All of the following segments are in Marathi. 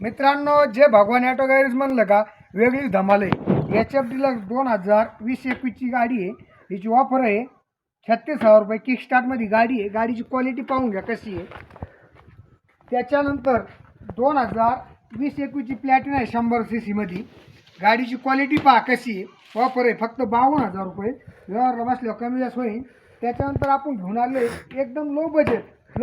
मित्रांनो, जे भगवान ऑटो गॅरेज म्हणलं का वेगळी धमाल आहे। एच-एफ डिलक्स 2020-21ची गाडी आहे। हिची ऑफर आहे 36,000 रुपये किक स्टार्टमध्ये गाडी आहे। गाडीची क्वालिटी पाहून घ्या कशी आहे। त्याच्यानंतर 2020-21ची प्लॅटिना आहे 100 cc मध्ये। गाडीची क्वालिटी पहा कशी आहे। ऑफर आहे फक्त 52,000 रुपये, व्यवहारला बसल्यावर कमी जास्त होईल। त्याच्यानंतर आपण घेऊन आले एकदम लो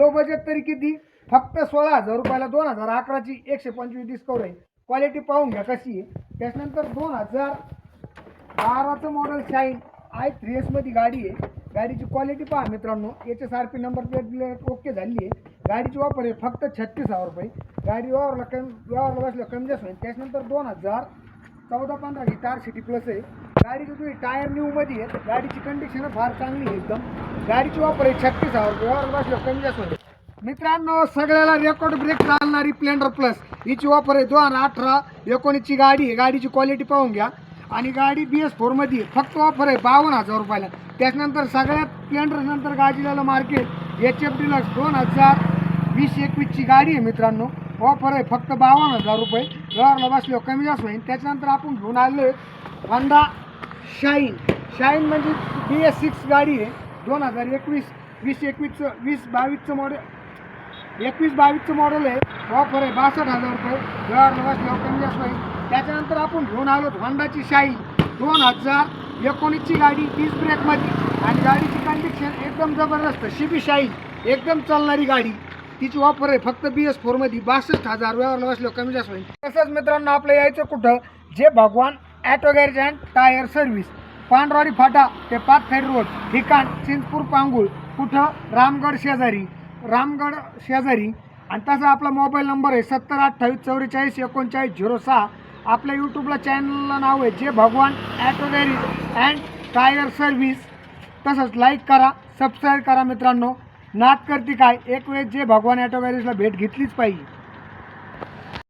बजेट तरी किती, फक्त 16,000 रुपयाला 2011ची 125 डिस्काउंट आहे। क्वालिटी पाहून घ्या कशी आहे। त्याच्यानंतर 2012चं मॉडेल शाईन i3s मध्ये गाडी आहे। गाडीची क्वालिटी पहा मित्रांनो, HSRP नंबर प्लेट ओके झाली आहे। गाडीची ऑफर आहे फक्त 36,000 रुपये। गाडी व्यवहारला बसल्या कमी जास्त होईल। त्याच्यानंतर 2014-15 स्टार सिटी प्लस आहे। गाडीची तुम्ही टायर न्यूमध्ये आहे। गाडीची कंडिशन फार चांगली आहे एकदम। गाडीची ऑफर आहे 36,000 रुपये, व्यवहारला बसल्या कमी जास्त होईल। मित्रांनो, सगळ्याला रेकॉर्ड ब्रेक चालणारी स्प्लेंडर प्लस हिची ऑफर आहे 2018-19ची गाडी आहे। गाडीची क्वालिटी पाहून घ्या आणि गाडी BS4 मध्ये फक्त ऑफर आहे 52,000 रुपयाला। त्याच्यानंतर सगळ्यात स्प्लेंडर नंतर गाडीला मार्केट HF डिलक्स 2020-21ची गाडी आहे मित्रांनो। ऑफर आहे फक्त 52,000 रुपये, व्यवहारला बसल्यावर कमी जास्त होईल। त्याच्यानंतर आपण घेऊन आलो होंडा शाईन म्हणजे BS6 गाडी आहे। 2021-2022चं मॉडेल 21-22चं मॉडेल आहे। ऑफर आहे 62,000 रुपये, व्यवहारला बसल्यावर कमी जास्त होईल। त्याच्यानंतर आपण घेऊन आलो होंडाची शाईन 2019ची गाडी 30 ब्रेकमध्ये आणि गाडीची कंडिशन एकदम जबरदस्त। शिबी शाईन एकदम चालणारी गाडी, तिची ऑफर आहे फक्त BS4 मध्ये 62,000, व्यवहारला बसल्यावर कमी जास्त होईल। तसंच मित्रांनो, आपलं यायचं कुठं, जे Bhagwan auto garage and tyre service, Pandharwadi फाटा ते पाथखेड रोड, ठिकाण चिंचपूर पांगुळ, कुठं रामगड शेजारी। आणि तसा आपला मोबाईल नंबर आहे 7028443906। आपल्या यूट्यूबला चॅनलला नाव आहे जे Bhagwan auto garage and tyre service. तसंच लाईक करा, सबस्क्राईब करा मित्रांनो। नाद करते काय, एक वेळेस जे भगवान ऑटो गॅरेजला भेट घेतलीच पाहिजे।